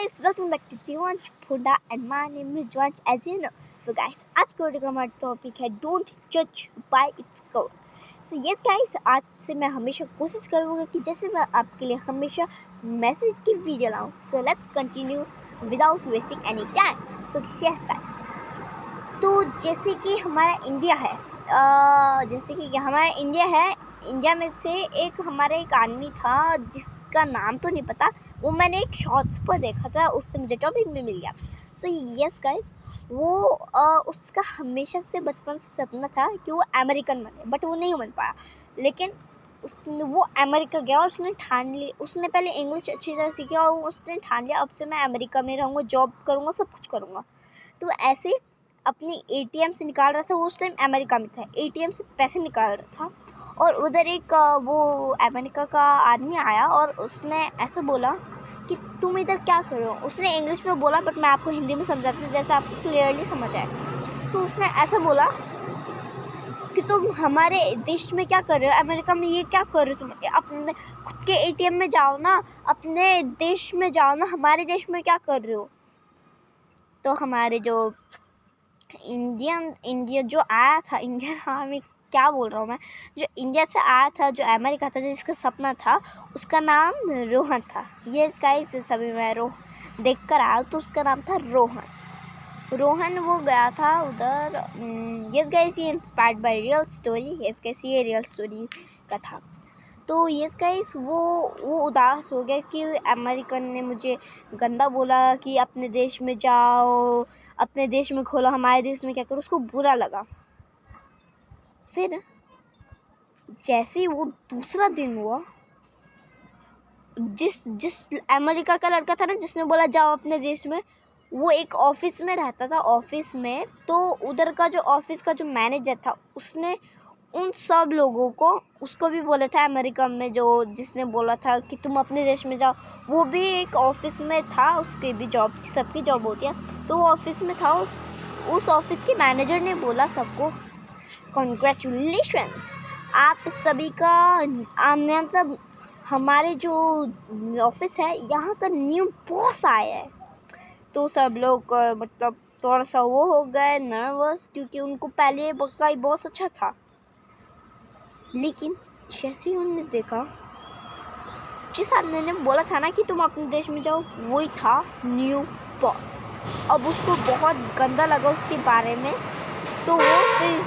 guys, welcome back to Divansh Phuda and my name is Divansh as you know. So guys, आज के video का हमारा topic है don't जज bye its cover. So yes guys, आज से मैं हमेशा कोशिश करूँगा कि जैसे मैं आपके लिए हमेशा मैसेज की वीडियो लाऊँ. So let's continue without wasting any time. So yes guys, तो जैसे कि हमारा इंडिया है, इंडिया में से हमारा एक आदमी था जिसका नाम तो नहीं पता, वो मैंने एक शॉर्ट्स पर देखा था, उससे मुझे टॉपिक में मिल गया. सो यस गाइस, वो उसका हमेशा से बचपन से सपना था कि वो अमेरिकन बने, बट वो नहीं बन पाया. लेकिन वो अमेरिका गया और उसने ठान ली. उसने पहले इंग्लिश अच्छी तरह सीखी और उसने ठान लिया अब से मैं अमेरिका में रहूँगा, जॉब करूँगा, सब कुछ करूँगा. तो ऐसे अपनी ATM से निकाल रहा था. वो उस टाइम अमेरिका में था, ATM से पैसे निकाल रहा था और उधर एक वो अमेरिका का आदमी आया और उसने ऐसे बोला कि तुम इधर क्या कर रहे हो. उसने इंग्लिश में बोला, बट मैं आपको हिंदी में समझाती हूँ जैसे आपको क्लियरली समझ आए. सो उसने ऐसा बोला कि तुम हमारे देश में क्या कर रहे हो, अमेरिका में ये क्या कर रहे हो, तुम अपने खुद के ATM में जाओ ना, अपने देश में जाओ ना, हमारे देश में क्या कर रहे हो. तो हमारे जो इंडिया जो आया था, इंडियन आर्मी क्या बोल रहा हूँ मैं, जो इंडिया से आया था, जो अमेरिका था, जिसका सपना था, उसका नाम रोहन था. ये गाइस, सभी मैं देख कर आया तो उसका नाम था रोहन. वो गया था उधर. यस गाइस, ये inspired by real story. Yes guys, ये रियल स्टोरी का था. तो यस गाइस, वो उदास हो गया कि अमेरिकन ने मुझे गंदा बोला कि अपने देश में जाओ, अपने देश में खोलो, हमारे देश में क्या करो. उसको बुरा लगा. फिर जैसे ही वो दूसरा दिन हुआ, जिस अमेरिका का लड़का था ना, जिसने बोला जाओ अपने देश में, वो एक ऑफिस में रहता था. ऑफिस में तो उधर का जो ऑफिस का जो मैनेजर था, उसने उन सब लोगों को, उसको भी बोला था अमेरिका में, जो जिसने बोला था कि तुम अपने देश में जाओ, वो भी एक ऑफिस में था, उसकी भी जॉब थी, सबकी जॉब होती है. तो वो ऑफिस में था. उस ऑफिस के मैनेजर ने बोला सबको, कॉन्ग्रेचुलेशंस, आप सभी का मतलब हमारे जो ऑफिस है यहाँ का न्यू बॉस आया है. तो सब लोग मतलब थोड़ा सा वो हो गए नर्वस, क्योंकि उनको पहले का बॉस अच्छा था. लेकिन जैसे ही उन्होंने देखा, जिस आदमी ने बोला था ना कि तुम अपने देश में जाओ, वही था न्यू बॉस. अब उसको बहुत गंदा लगा उसके बारे में, तो वो फिर